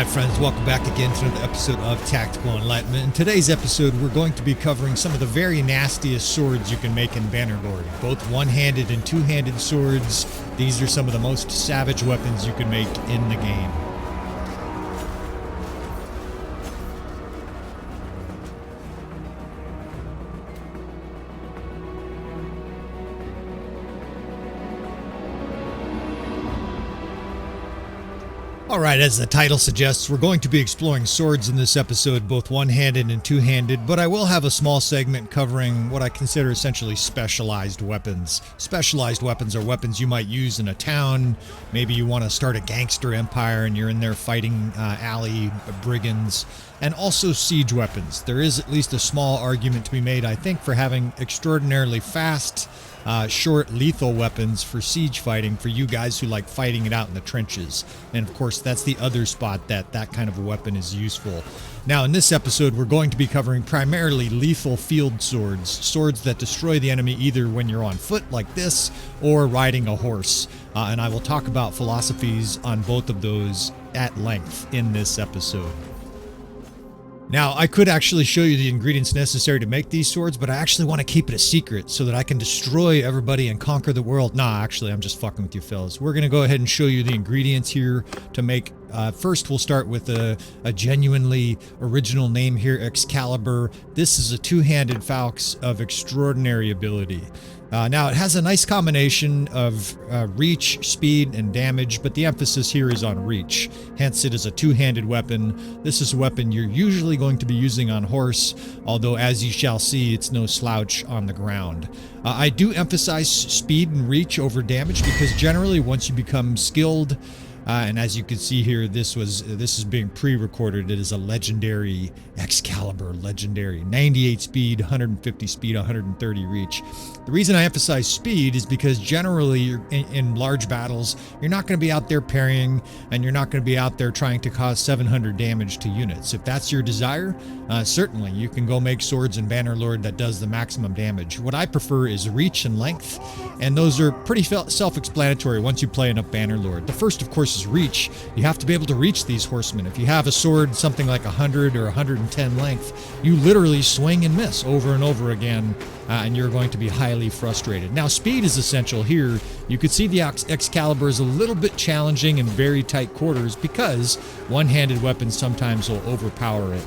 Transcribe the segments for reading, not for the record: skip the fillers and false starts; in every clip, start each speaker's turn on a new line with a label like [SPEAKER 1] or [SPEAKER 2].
[SPEAKER 1] Alright friends, welcome back again to another episode of Tactical Enlightenment. In today's episode, we're going to be covering some of the very nastiest swords you can make in Bannerlord. Both one-handed and two-handed swords. These are some of the most savage weapons you can make in the game. Alright, as the title suggests, we're going to be exploring swords in this episode, both one-handed and two-handed, but I will have a small segment covering what I consider essentially specialized weapons. Specialized weapons are weapons you might use in a town. Maybe you want to start a gangster empire and you're in there fighting alley brigands. And also siege weapons. There is at least a small argument to be made, I think, for having extraordinarily fast, short, lethal weapons for siege fighting for you guys who like fighting it out in the trenches. And of course, that's the other spot that kind of a weapon is useful. Now, in this episode, we're going to be covering primarily lethal field swords. Swords that destroy the enemy either when you're on foot like this or riding a horse. And I will talk about philosophies on both of those at length in this episode. Now, I could actually show you the ingredients necessary to make these swords, but I actually want to keep it a secret so that I can destroy everybody and conquer the world. Nah, actually, I'm just fucking with you fellas. We're going to go ahead and show you the ingredients here to make. First, we'll start with a genuinely original name here, Excalibur. This is a two-handed falx of extraordinary ability. Now, it has a nice combination of reach, speed, and damage, but the emphasis here is on reach. Hence, it is a two-handed weapon. This is a weapon you're usually going to be using on horse, although as you shall see, it's no slouch on the ground. I do emphasize speed and reach over damage because generally, once you become skilled, and as you can see here, this is being pre-recorded. It is a legendary Excalibur, legendary 98 speed, 150 speed, 130 reach. The reason I emphasize speed is because generally in large battles, you're not going to be out there parrying, and you're not going to be out there trying to cause 700 damage to units. If that's your desire, certainly you can go make swords in Bannerlord that does the maximum damage. What I prefer is reach and length, and those are pretty self-explanatory once you play enough Bannerlord. The first, of course, is reach. You have to be able to reach these horsemen. If you have a sword something like 100 or 110 length, you literally swing and miss over and over again, and you're going to be highly frustrated. Now, speed is essential here. You could see the Excalibur is a little bit challenging in very tight quarters because one-handed weapons sometimes will overpower it.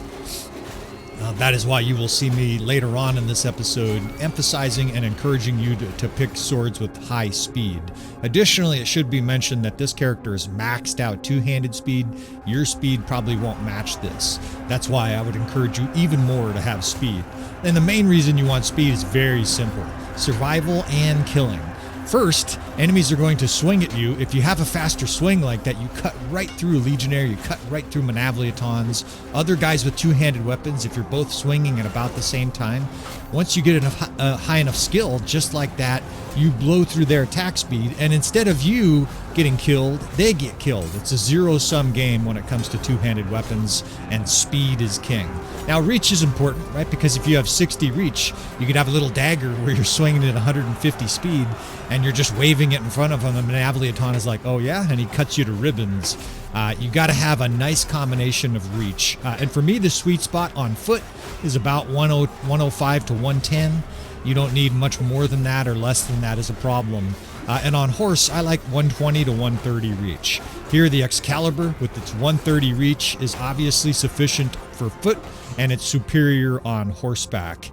[SPEAKER 1] That is why you will see me later on in this episode emphasizing and encouraging you to pick swords with high speed. Additionally, it should be mentioned that this character is maxed out two-handed speed. Your speed probably won't match this. That's why I would encourage you even more to have speed. And the main reason you want speed is very simple: survival and killing. First, enemies are going to swing at you. If you have a faster swing like that, you cut right through a Legionnaire, you cut right through Manavliatons, other guys with two-handed weapons. If you're both swinging at about the same time, once you get high enough skill, just like that, you blow through their attack speed, and instead of you getting killed, they get killed. It's a zero-sum game when it comes to two-handed weapons, and speed is king. Now, reach is important, right? Because if you have 60 reach, you could have a little dagger where you're swinging at 150 speed, and you're just waving it in front of him, and Manavliaton is like, oh yeah? And he cuts you to ribbons. You got to have a nice combination of reach. And for me, the sweet spot on foot is about 105 to 110. You don't need much more than that, or less than that is a problem. And on horse, I like 120 to 130 reach. Here, the Excalibur, with its 130 reach, is obviously sufficient for foot, and it's superior on horseback.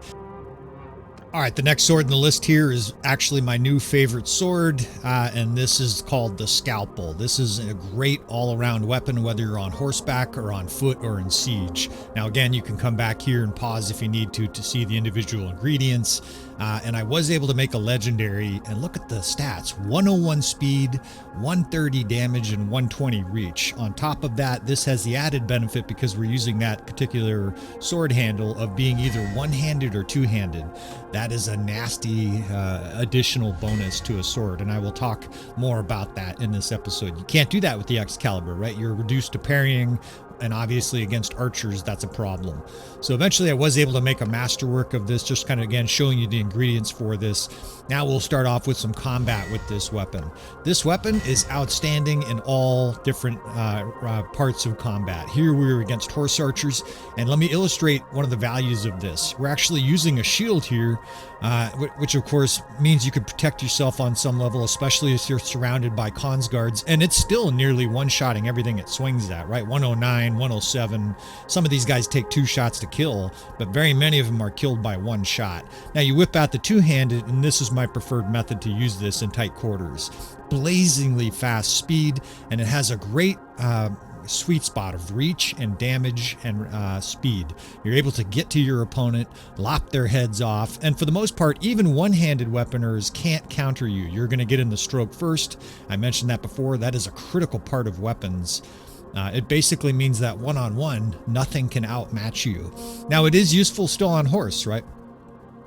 [SPEAKER 1] Alright, the next sword in the list here is actually my new favorite sword, and this is called the scalpel. This is a great all-around weapon, whether you're on horseback or on foot or in siege. Now again, you can come back here and pause if you need to see the individual ingredients. And I was able to make a legendary, and look at the stats: 101 speed, 130 damage, and 120 reach. On top of that, this has the added benefit, because we're using that particular sword handle, of being either one-handed or two-handed. That is a nasty additional bonus to a sword, and I will talk more about that in this episode. You can't do that with the Excalibur, right? You're reduced to parrying and obviously against archers, that's a problem. So eventually I was able to make a masterwork of this, just kind of again showing you the ingredients for this. Now we'll start off with some combat with this weapon. This weapon is outstanding in all different parts of combat. Here we're against horse archers, and let me illustrate one of the values of this. We're actually using a shield here, which of course means you can protect yourself on some level, especially if you're surrounded by cons guards, and it's still nearly one-shotting everything it swings at, right? 109, 107. Some of these guys take 2 shots to kill, but very many of them are killed by 1 shot. Now you whip out the two-handed, and this is my preferred method to use this in tight quarters. Blazingly fast speed, and it has a great sweet spot of reach and damage and speed. You're able to get to your opponent, lop their heads off, and for the most part, even one-handed weaponers can't counter you. You're going to get in the stroke first. I mentioned that before. That is a critical part of weapons. It basically means that one-on-one, nothing can outmatch you. Now, it is useful still on horse, right?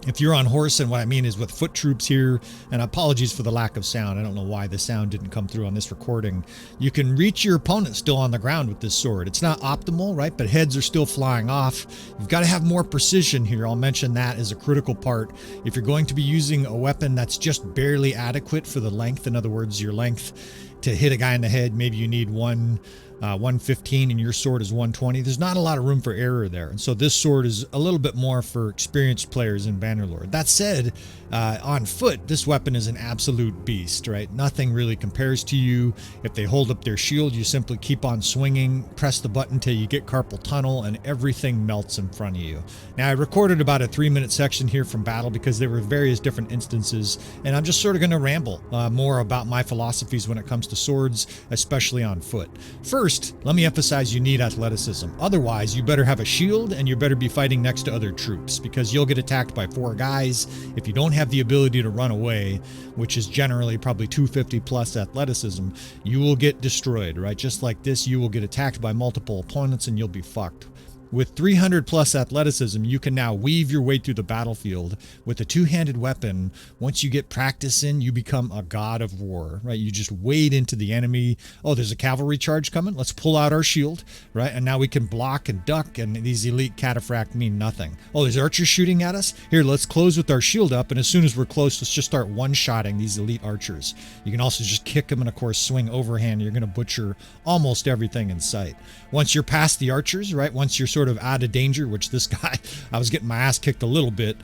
[SPEAKER 1] If you're on horse, and what I mean is with foot troops here, and apologies for the lack of sound. I don't know why the sound didn't come through on this recording. You can reach your opponent still on the ground with this sword. It's not optimal, right? But heads are still flying off. You've got to have more precision here. I'll mention that as a critical part. If you're going to be using a weapon that's just barely adequate for the length, in other words, your length to hit a guy in the head, maybe you need 115 and your sword is 120. There's not a lot of room for error there. And so this sword is a little bit more for experienced players in Bannerlord. That said, on foot, this weapon is an absolute beast, right? Nothing really compares to you. If they hold up their shield, you simply keep on swinging, press the button till you get carpal tunnel, and everything melts in front of you. Now, I recorded about a 3-minute section here from battle because there were various different instances, and I'm just sort of going to ramble more about my philosophies when it comes to swords, especially on foot. First, let me emphasize you need athleticism. Otherwise, you better have a shield and you better be fighting next to other troops, because you'll get attacked by 4 guys. If you don't have the ability to run away, which is generally probably 250 plus athleticism, you will get destroyed, right? Just like this, you will get attacked by multiple opponents and you'll be fucked. With 300 plus athleticism, you can now weave your way through the battlefield with a two-handed weapon. Once you get practice in, you become a god of war, right? You just wade into the enemy. Oh, there's a cavalry charge coming. Let's pull out our shield, right? And now we can block and duck, and these elite cataphract mean nothing. Oh, there's archers shooting at us. Here, let's close with our shield up, and as soon as we're close, let's just start one-shotting these elite archers. You can also just kick them and, of course, swing overhand. You're going to butcher almost everything in sight. Once you're past the archers, right? Once you're sort of out of danger, which this guy, I was getting my ass kicked a little bit.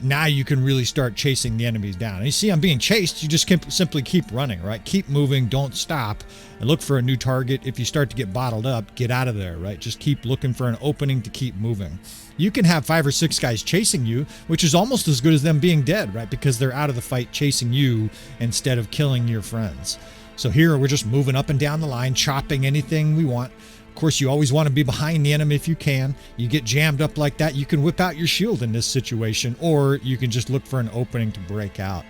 [SPEAKER 1] Now you can really start chasing the enemies down. And you see I'm being chased. You just simply keep running, right? Keep moving. Don't stop. And look for a new target. If you start to get bottled up, get out of there, right? Just keep looking for an opening to keep moving. You can have 5 or 6 guys chasing you, which is almost as good as them being dead, right? Because they're out of the fight chasing you instead of killing your friends. So here we're just moving up and down the line, chopping anything we want. Of course, you always want to be behind the enemy if you can. You get jammed up like that, you can whip out your shield in this situation, or you can just look for an opening to break out.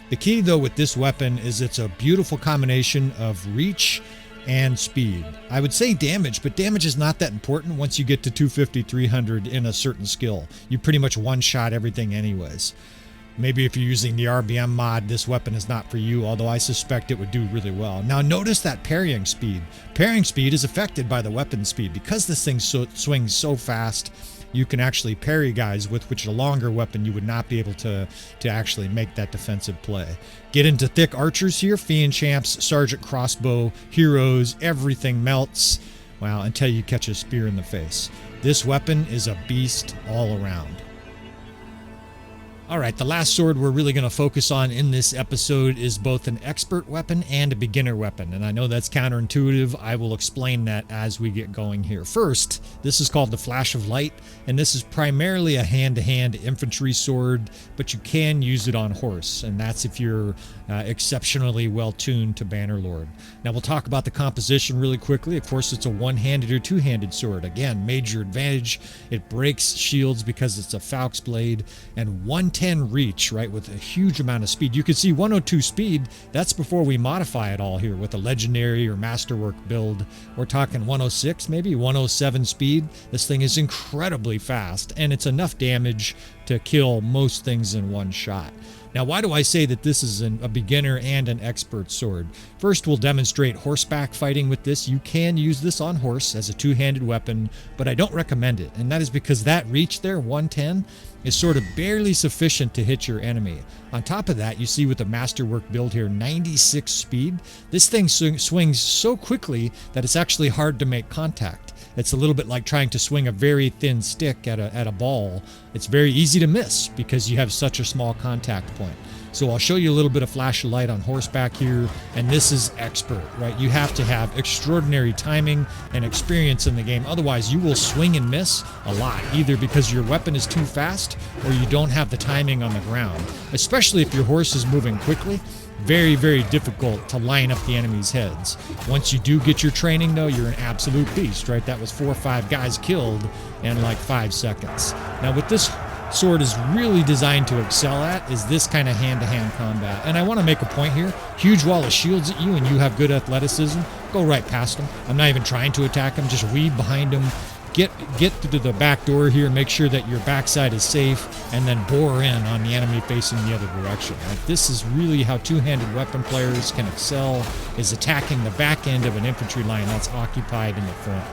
[SPEAKER 1] The key, though, with this weapon is it's a beautiful combination of reach and speed. I would say damage, but damage is not that important once you get to 250, 300 in a certain skill. You pretty much one-shot everything anyways. Maybe if you're using the RBM mod, this weapon is not for you, although I suspect it would do really well. Now notice that parrying speed. Parrying speed is affected by the weapon speed. Because this thing swings so fast, you can actually parry guys with which a longer weapon you would not be able to actually make that defensive play. Get into thick archers here, Fiend Champs, Sergeant Crossbow, Heroes, everything melts, well, until you catch a spear in the face. This weapon is a beast all around. All right, the last sword we're really going to focus on in this episode is both an expert weapon and a beginner weapon. And I know that's counterintuitive. I will explain that as we get going here. First, this is called the Flash of Light, and this is primarily a hand-to-hand infantry sword, but you can use it on horse, and that's if you're exceptionally well-tuned to Bannerlord. Now, we'll talk about the composition really quickly. Of course, it's a one-handed or two-handed sword. Again, major advantage. It breaks shields because it's a falx blade, and 110 reach, right, with a huge amount of speed. You can see 102 speed. That's before we modify it all here with a legendary or masterwork build. We're talking 106, maybe 107 speed. This thing is incredibly fast, and it's enough damage to kill most things in one shot. Now, why do I say that this is a beginner and an expert sword? First, we'll demonstrate horseback fighting with this. You can use this on horse as a two-handed weapon, but I don't recommend it. And that is because that reach there, 110, is sort of barely sufficient to hit your enemy. On top of that, you see with the Masterwork build here, 96 speed. This thing swings so quickly that it's actually hard to make contact. It's a little bit like trying to swing a very thin stick at a ball. It's very easy to miss because you have such a small contact point. So I'll show you a little bit of flash of light on horseback here, and this is expert, right? You have to have extraordinary timing and experience in the game. Otherwise, you will swing and miss a lot, either because your weapon is too fast or you don't have the timing on the ground, especially if your horse is moving quickly. Very, very difficult to line up the enemy's heads. Once you do get your training, though, you're an absolute beast, right? That was 4 or 5 guys killed in like 5 seconds. Now, what this sword is really designed to excel at is this kind of hand-to-hand combat. And I want to make a point here. Huge wall of shields at you and you have good athleticism, go right past them. I'm not even trying to attack them, just weave behind them. Get to the back door here, make sure that your backside is safe, and then bore in on the enemy facing the other direction. Right? This is really how two-handed weapon players can excel, is attacking the back end of an infantry line that's occupied in the front.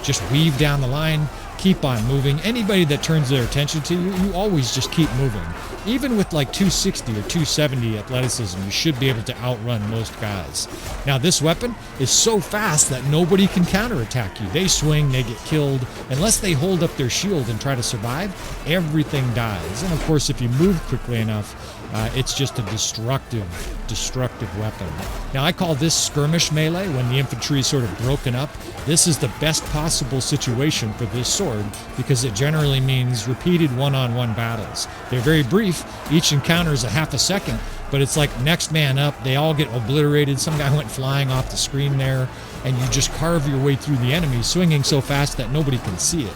[SPEAKER 1] Just weave down the line, keep on moving. Anybody that turns their attention to you, you always just keep moving. Even with like 260 or 270 athleticism, you should be able to outrun most guys. Now, this weapon is so fast that nobody can counterattack you. They swing, they get killed. Unless they hold up their shield and try to survive, everything dies. And of course, if you move quickly enough, it's just a destructive weapon. Now, I call this skirmish melee when the infantry is sort of broken up. This is the best possible situation for this sword because it generally means repeated one-on-one battles. They're very brief. Each encounter is a half a second, but it's like next man up. They all get obliterated. Some guy went flying off the screen there, and you just carve your way through the enemy, swinging so fast that nobody can see it.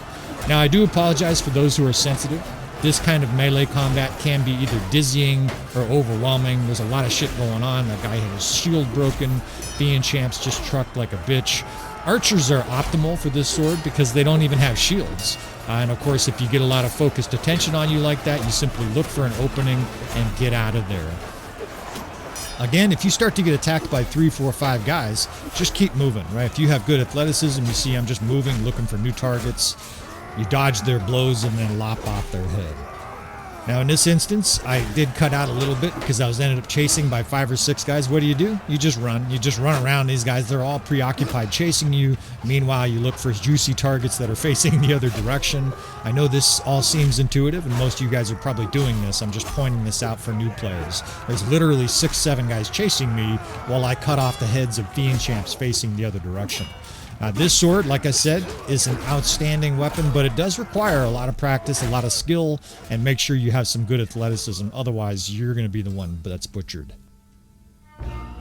[SPEAKER 1] Now, I do apologize for those who are sensitive. This kind of melee combat can be either dizzying or overwhelming. There's a lot of shit going on. That guy had his shield broken. Fiend Champs just trucked like a bitch. Archers are optimal for this sword because they don't even have shields. And of course, if you get a lot of focused attention on you like that, you simply look for an opening and get out of there. Again, if you start to get attacked by 3, 4, 5 guys, just keep moving, right? If you have good athleticism, you see I'm just moving, looking for new targets. You dodge their blows and then lop off their head. Now, in this instance, I did cut out a little bit because I was ended up chasing by 5 or 6 guys. What do? You just run. You just run around these guys. They're all preoccupied chasing you. Meanwhile, you look for juicy targets that are facing the other direction. I know this all seems intuitive, and most of you guys are probably doing this. I'm just pointing this out for new players. There's literally 6, 7 guys chasing me while I cut off the heads of Fiend Champs facing the other direction. This sword, like I said, is an outstanding weapon, but it does require a lot of practice, a lot of skill, and make sure you have some good athleticism. Otherwise, you're going to be the one that's butchered.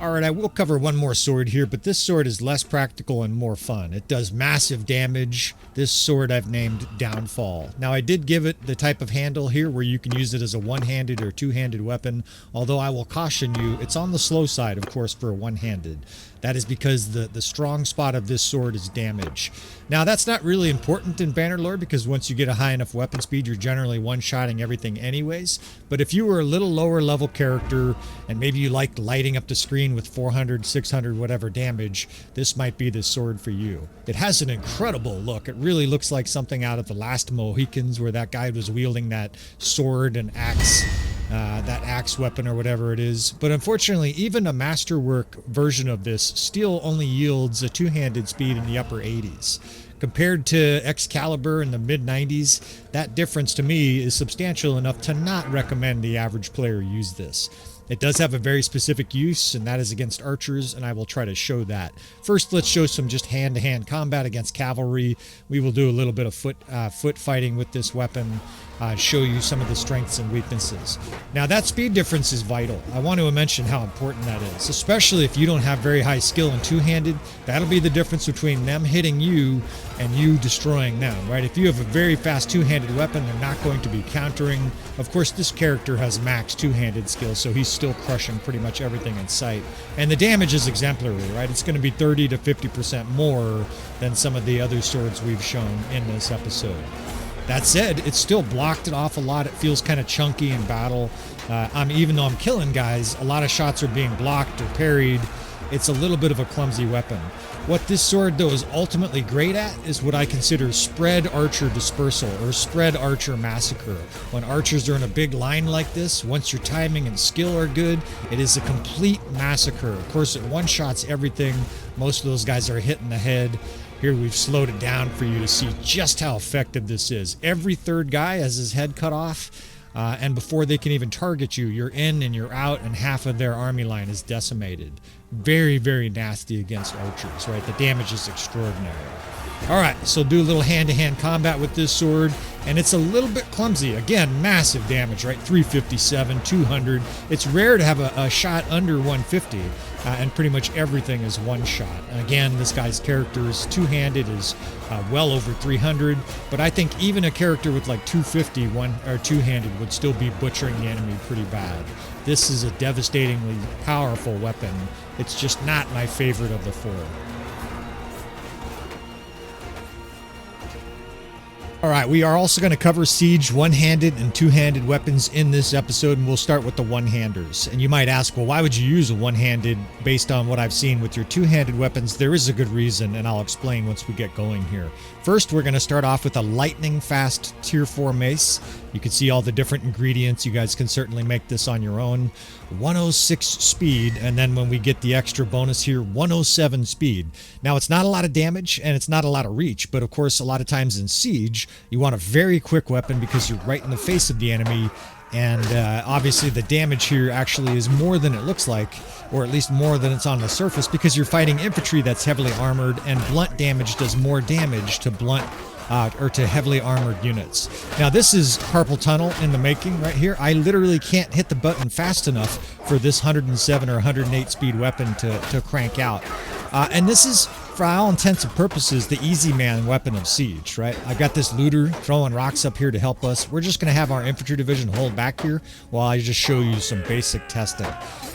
[SPEAKER 1] Alright, I will cover one more sword here, but this sword is less practical and more fun. It does massive damage. This sword I've named Downfall. Now, I did give it the type of handle here where you can use it as a one-handed or two-handed weapon, although I will caution you, it's on the slow side, of course, for a one-handed. That is because the strong spot of this sword is damage. Now, that's not really important in Bannerlord because once you get a high enough weapon speed, you're generally one-shotting everything anyways. But if you were a little lower level character and maybe you liked lighting up the screen with 400, 600, whatever damage, this might be the sword for you. It has an incredible look. It really looks like something out of the last Mohicans where that guy was wielding that sword and axe. That axe weapon or whatever it is. But unfortunately, even a Masterwork version of this still only yields a two-handed speed in the upper 80s. Compared to Excalibur in the mid-90s, that difference to me is substantial enough to not recommend the average player use this. It does have a very specific use, and that is against archers, and I will try to show that. First, let's show some just hand-to-hand combat against cavalry. We will do a little bit of foot fighting with this weapon, show you some of the strengths and weaknesses. Now, that speed difference is vital. I want to mention how important that is, especially if you don't have very high skill in two-handed. That'll be the difference between them hitting you and you destroying them, right? If you have a very fast two-handed weapon, they're not going to be countering. Of course, this character has max two-handed skill, so he's still crushing pretty much everything in sight. And the damage is exemplary, right? It's going to be 30 to 50% more than some of the other swords we've shown in this episode. That said, it's still blocked it off a lot. It feels kind of chunky in battle. Even though I'm killing guys, a lot of shots are being blocked or parried. It's a little bit of a clumsy weapon. What this sword, though, is ultimately great at is what I consider spread archer dispersal or spread archer massacre. When archers are in a big line like this, once your timing and skill are good, it is a complete massacre. Of course, it one-shots everything. Most of those guys are hit in the head. Here we've slowed it down for you to see just how effective this is. Every third guy has his head cut off, and before they can even target you, you're in and you're out, and half of their army line is decimated. Very, very nasty against archers, right? The damage is extraordinary. All right, so do a little hand-to-hand combat with this sword, and it's a little bit clumsy. Again, massive damage, right? 357, 200. It's rare to have a shot under 150, and pretty much everything is one shot. And again, this guy's character is two-handed, is well over 300, but I think even a character with like 250 two-handed would still be butchering the enemy pretty bad. This is a devastatingly powerful weapon. It's just not my favorite of the four. All right, we are also going to cover siege one-handed and two-handed weapons in this episode, and we'll start with the one-handers. And you might ask, well, why would you use a one-handed based on what I've seen with your two-handed weapons? There is a good reason, and I'll explain once we get going here. First, we're going to start off with a lightning-fast Tier 4 mace. You can see all the different ingredients. You guys can certainly make this on your own. 106 speed, and then when we get the extra bonus here, 107 speed. Now, it's not a lot of damage, and it's not a lot of reach, but of course, a lot of times in siege, you want a very quick weapon because you're right in the face of the enemy, and obviously the damage here actually is more than it looks like, or at least more than it's on the surface, because you're fighting infantry that's heavily armored, and blunt damage does more damage to blunt or to heavily armored units. Now this is carpal tunnel in the making right here. I literally can't hit the button fast enough for this 107 or 108 speed weapon to crank out. And this is, for all intents and purposes, the easy man weapon of siege, right? I've got this looter throwing rocks up here to help us. We're just going to have our infantry division hold back here while I just show you some basic testing.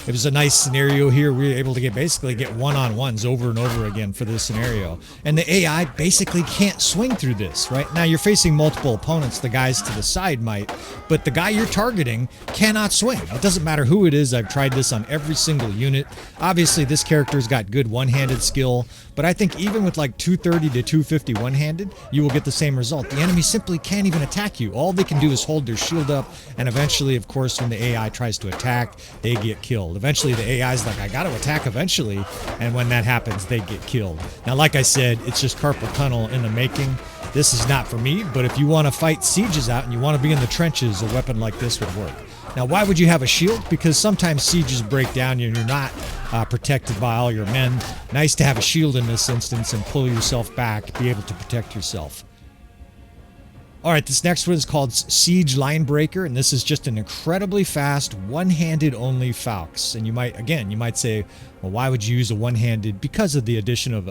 [SPEAKER 1] It was a nice scenario here. We were able to basically get one-on-ones over and over again for this scenario. And the AI basically can't swing through this, right? Now you're facing multiple opponents. The guys to the side might, but the guy you're targeting cannot swing. It doesn't matter who it is. I've tried this on every single unit. Obviously, this character's got good one-handed skill, but I think even with like 230 to 250 one-handed, you will get the same result. The enemy simply can't even attack you. All they can do is hold their shield up, and eventually, of course, when the AI tries to attack, they get killed. Eventually, the AI is like, I got to attack eventually, and when that happens, they get killed. Now, like I said, it's just carpal tunnel in the making. This is not for me, but if you want to fight sieges out and you want to be in the trenches, a weapon like this would work. Now, why would you have a shield? Because sometimes sieges break down and you're not protected by all your men. Nice to have a shield in this instance and pull yourself back, be able to protect yourself. All right, this next one is called Siege Linebreaker, and this is just an incredibly fast, one-handed only falx. And you might say, well, why would you use a one-handed? Because of the addition of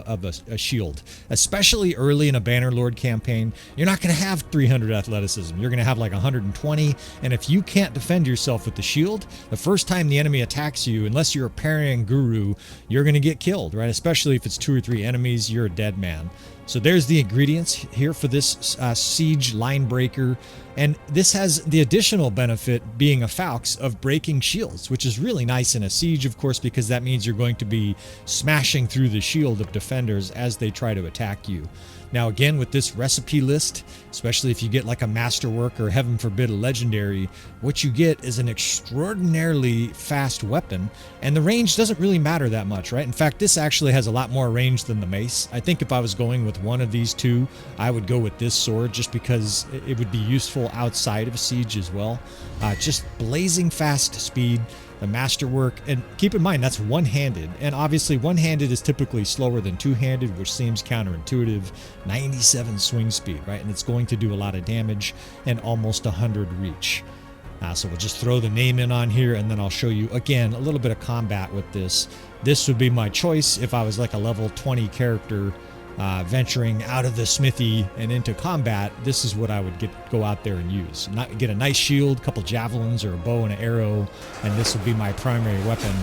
[SPEAKER 1] a shield. Especially early in a Bannerlord campaign, you're not going to have 300 athleticism. You're going to have like 120, and if you can't defend yourself with the shield, the first time the enemy attacks you, unless you're a parrying guru, you're going to get killed, right? Especially if it's 2 or 3 enemies, you're a dead man. So there's the ingredients here for this Siege Linebreaker, and this has the additional benefit, being a falx, of breaking shields, which is really nice in a siege, of course, because that means you're going to be smashing through the shield of defenders as they try to attack you. Now again, with this recipe list, especially if you get like a Masterwork or heaven forbid a legendary, what you get is an extraordinarily fast weapon, and the range doesn't really matter that much, right? In fact, this actually has a lot more range than the mace. I think if I was going with one of these two, I would go with this sword just because it would be useful outside of siege as well. Just blazing fast speed. The Masterwork, and keep in mind that's one-handed, and obviously one-handed is typically slower than two-handed, which seems counterintuitive. 97 swing speed, right? And it's going to do a lot of damage and almost 100 reach. So we'll just throw the name in on here, and then I'll show you again a little bit of combat with this. This would be my choice if I was like a level 20 character venturing out of the smithy and into combat. This is what I would go out there and use. Get a nice shield, a couple javelins or a bow and an arrow, and this would be my primary weapon,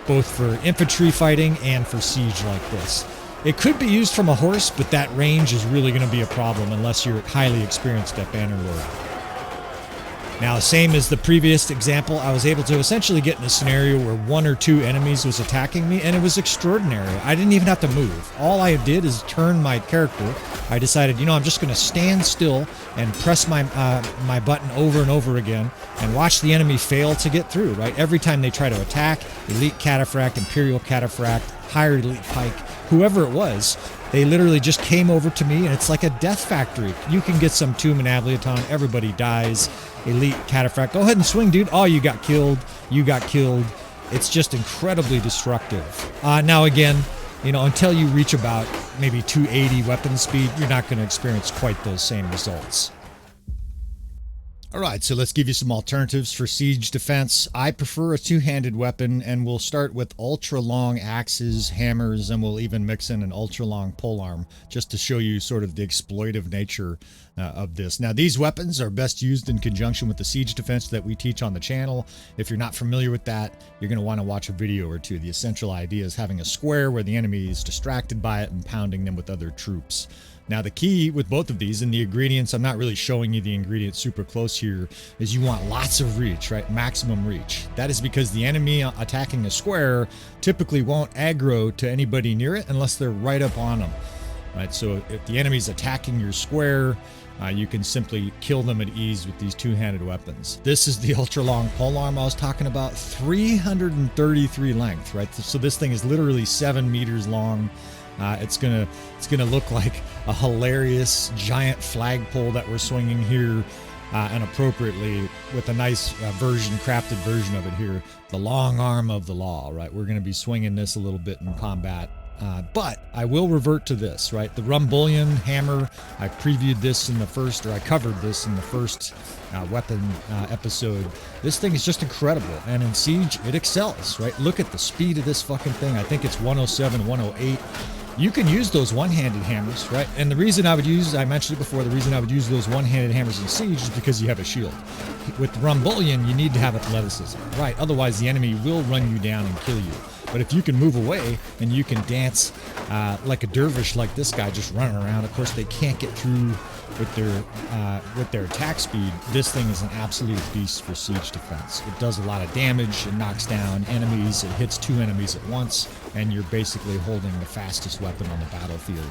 [SPEAKER 1] both for infantry fighting and for siege like this. It could be used from a horse, but that range is really going to be a problem unless you're highly experienced at Bannerlord. Now, same as the previous example, I was able to essentially get in a scenario where 1 or 2 enemies was attacking me, and it was extraordinary. I didn't even have to move. All I did is turn my character. I decided, you know, I'm just going to stand still and press my my button over and over again and watch the enemy fail to get through, right? Every time they try to attack, Elite Cataphract, Imperial Cataphract, Higher Elite Pike, whoever it was, they literally just came over to me, and it's like a death factory. You can get some Tomb and Avliaton, everybody dies. Elite Cataphract, go ahead and swing, dude. Oh, you got killed. You got killed. It's just incredibly destructive. Now, again, you know, until you reach about maybe 280 weapon speed, you're not going to experience quite those same results. All right, so let's give you some alternatives for siege defense. I prefer a two-handed weapon, and we'll start with ultra-long axes, hammers, and we'll even mix in an ultra-long polearm just to show you sort of the exploitive nature of this. Now, these weapons are best used in conjunction with the siege defense that we teach on the channel. If you're not familiar with that, you're going to want to watch a video or two. The essential idea is having a square where the enemy is distracted by it and pounding them with other troops. Now, the key with both of these, and the ingredients, I'm not really showing you the ingredients super close here, is you want lots of reach, right? Maximum reach. That is because the enemy attacking a square typically won't aggro to anybody near it unless they're right up on them, right? So if the enemy's attacking your square, you can simply kill them at ease with these two-handed weapons. This is the ultra-long polearm I was talking about, 333 length, right? So this thing is literally 7 meters long. It's gonna look like a hilarious giant flagpole that we're swinging here, and appropriately with a nice crafted version of it here, the long arm of the law, right? We're gonna be swinging this a little bit in combat, but I will revert to this, right? The Rumbullion hammer, I previewed this in the first, or I covered this in the first weapon episode. This thing is just incredible, and in Siege, it excels, right? Look at the speed of this fucking thing. I think it's 107, 108. You can use those one-handed hammers, right? And the reason I mentioned it before, the reason I would use those one-handed hammers in Siege is because you have a shield. With Rumbullion, you need to have athleticism, right? Otherwise, the enemy will run you down and kill you. But if you can move away and you can dance like a dervish, like this guy just running around, of course, they can't get through with their attack speed. This thing is an absolute beast for siege defense. It does a lot of damage. It knocks down enemies. It hits 2 enemies at once, and you're basically holding the fastest weapon on the battlefield.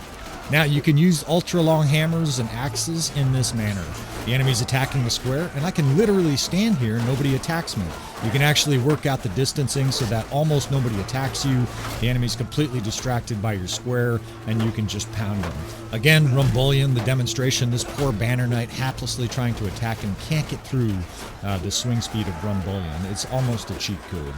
[SPEAKER 1] Now, you can use ultra-long hammers and axes in this manner. The enemy's attacking the square, and I can literally stand here and nobody attacks me. You can actually work out the distancing so that almost nobody attacks you. The enemy's completely distracted by your square, and you can just pound them. Again, Rumbullion, the demonstration, this poor Banner Knight haplessly trying to attack him can't get through the swing speed of Rumbullion. It's almost a cheat code.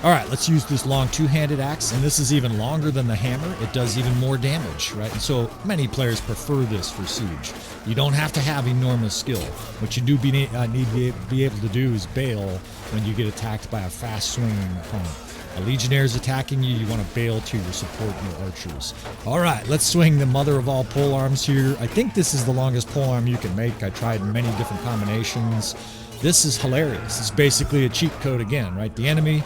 [SPEAKER 1] All right, let's use this long two-handed axe, and this is even longer than the hammer. It does even more damage, right? And so many players prefer this for Siege. You don't have to have enormous skill. What you do need to be able to do is bail when you get attacked by a fast-swinging opponent. A Legionnaire is attacking you, you want to bail to your support your archers. All right, let's swing the mother of all polearms here. I think this is the longest polearm you can make. I tried many different combinations. This is hilarious. It's basically a cheat code again, right? The enemy,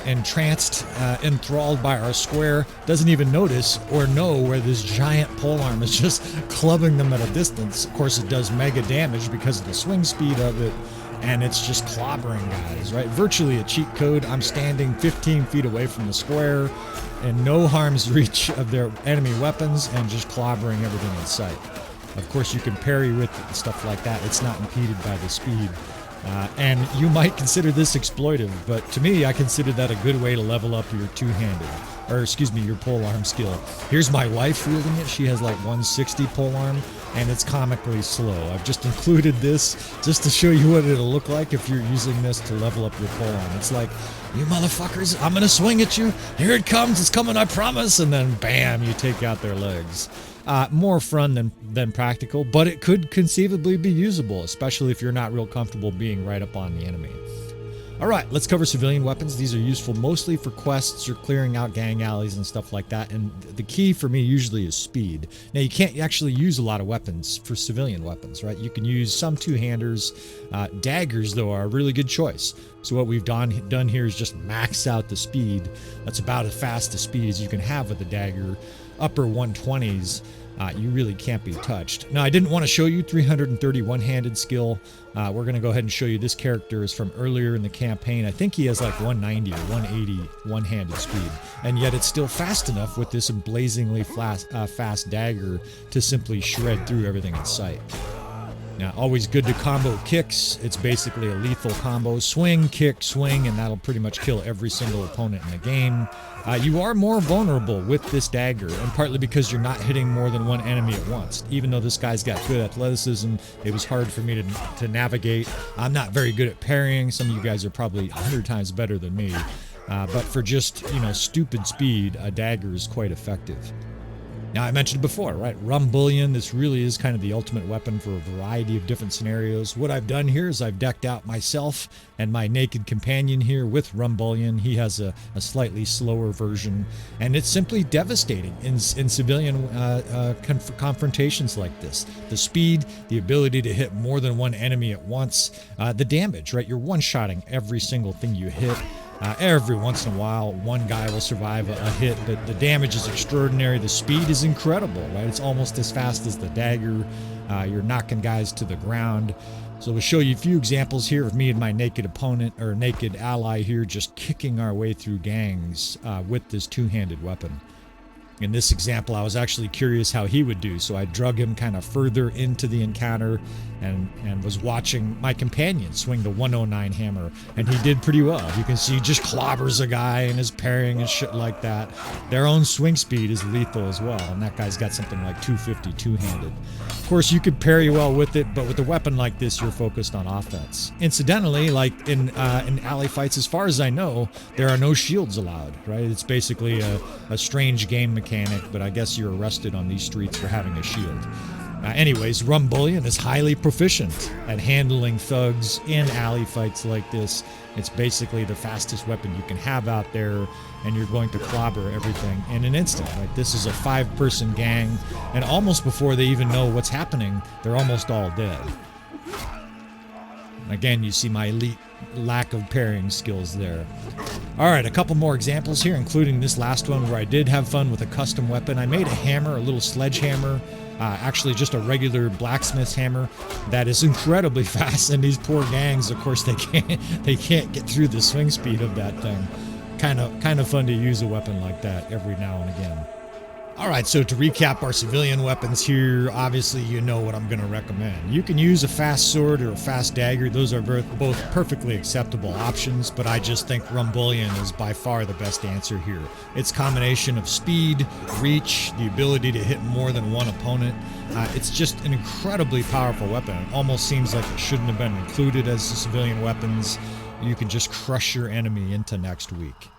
[SPEAKER 1] entranced, enthralled by our square, doesn't even notice or know where this giant polearm is just clubbing them at a distance. Of course, it does mega damage because of the swing speed of it, and it's just clobbering guys, right? Virtually a cheat code. I'm standing 15 feet away from the square in no harm's reach of their enemy weapons and just clobbering everything in sight. Of course, you can parry with it and stuff like that. It's not impeded by the speed. And you might consider this exploitive, but to me, I consider that a good way to level up your two-handed, or excuse me, your polearm skill. Here's my wife wielding it. She has like 160 polearm, and it's comically slow. I've just included this just to show you what it'll look like if you're using this to level up your polearm. It's like, you motherfuckers, I'm gonna swing at you. Here it comes, it's coming, I promise. And then bam, you take out their legs. More fun than practical, but it could conceivably be usable, especially if you're not real comfortable being right up on the enemy. All right, let's cover civilian weapons. These are useful mostly for quests or clearing out gang alleys and stuff like that, and the key for me usually is speed. Now, you can't actually use a lot of weapons for civilian weapons, right? You can use some two-handers. Daggers, though, are a really good choice. So what we've done here is just max out the speed. That's about as fast a speed as you can have with a dagger. upper 120s, you really can't be touched. Now, I didn't want to show you 330 one-handed skill. We're going to go ahead and show you this character is from earlier in the campaign. I think he has like 190 or 180 one-handed speed, and yet it's still fast enough with this blazingly fast dagger to simply shred through everything in sight. Now, always good to combo kicks. It's basically a lethal combo. Swing, kick, swing, and that'll pretty much kill every single opponent in the game. You are more vulnerable with this dagger, and partly because you're not hitting more than one enemy at once. Even though this guy's got good athleticism, it was hard for me to navigate. I'm not very good at parrying. Some of you guys are probably 100 times better than me. But for just, stupid speed, a dagger is quite effective. Now, I mentioned before, right? Rum Bullion, this really is kind of the ultimate weapon for a variety of different scenarios. What I've done here is I've decked out myself and my naked companion here with Rum Bullion. He has a slightly slower version, and it's simply devastating in civilian confrontations like this. The speed, the ability to hit more than one enemy at once, the damage, right? You're one-shotting every single thing you hit. Every once in a while, one guy will survive a hit, but the damage is extraordinary. The speed is incredible, right? It's almost as fast as the dagger. You're knocking guys to the ground. So we'll show you a few examples here of me and my naked opponent, or naked ally here, just kicking our way through gangs with this two-handed weapon. In this example, I was actually curious how he would do, so I drug him kind of further into the encounter and was watching my companion swing the 109 hammer, and he did pretty well. You can see he just clobbers a guy and is parrying and shit like that. Their own swing speed is lethal as well, and that guy's got something like 250 two-handed. Of course, you could parry well with it, but with a weapon like this, you're focused on offense. Incidentally, like in alley fights, as far as I know, there are no shields allowed, right? It's basically a strange game mechanic, but I guess you're arrested on these streets for having a shield. Anyways, Rum Bullion is highly proficient at handling thugs in alley fights like this. It's basically the fastest weapon you can have out there, and you're going to clobber everything in an instant. Right? This is a 5-person gang, and almost before they even know what's happening, they're almost all dead. Again, you see my elite lack of parrying skills there. All right, a couple more examples here, including this last one where I did have fun with a custom weapon. I made a hammer, a little sledgehammer, actually just a regular blacksmith's hammer that is incredibly fast, and these poor gangs, of course, they can't get through the swing speed of that thing. Kind of fun to use a weapon like that every now and again. All right, so to recap our civilian weapons here, obviously you know what I'm going to recommend. You can use a fast sword or a fast dagger. Those are both perfectly acceptable options, but I just think Rum Bullion is by far the best answer here. Its combination of speed, reach, the ability to hit more than one opponent, it's just an incredibly powerful weapon. It almost seems like it shouldn't have been included as the civilian weapons. You can just crush your enemy into next week.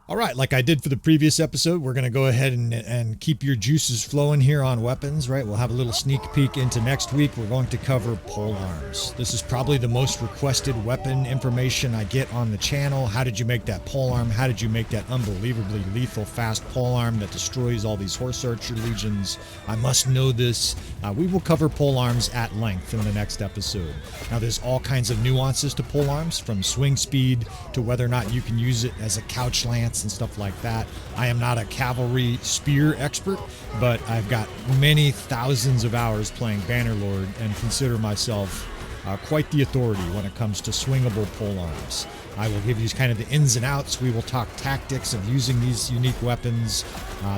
[SPEAKER 1] All right, like I did for the previous episode, we're going to go ahead and keep your juices flowing here on weapons, right? We'll have a little sneak peek into next week. We're going to cover polearms. This is probably the most requested weapon information I get on the channel. How did you make that polearm? How did you make that unbelievably lethal fast polearm that destroys all these horse archer legions? I must know this. We will cover polearms at length in the next episode. Now, there's all kinds of nuances to polearms, from swing speed to whether or not you can use it as a couch lance and stuff like that. I am not a cavalry spear expert, but I've got many thousands of hours playing Bannerlord and consider myself quite the authority when it comes to swingable polearms. I will give you kind of the ins and outs. We will talk tactics of using these unique weapons,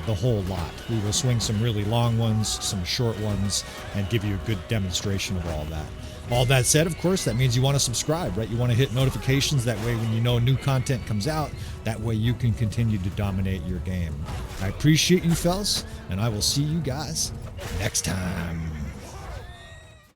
[SPEAKER 1] the whole lot. We will swing some really long ones, some short ones, and give you a good demonstration of all that. All that said, of course, that means you want to subscribe, right? You want to hit notifications. That way, when you know new content comes out, that way you can continue to dominate your game. I appreciate you, fellas, and I will see you guys next time.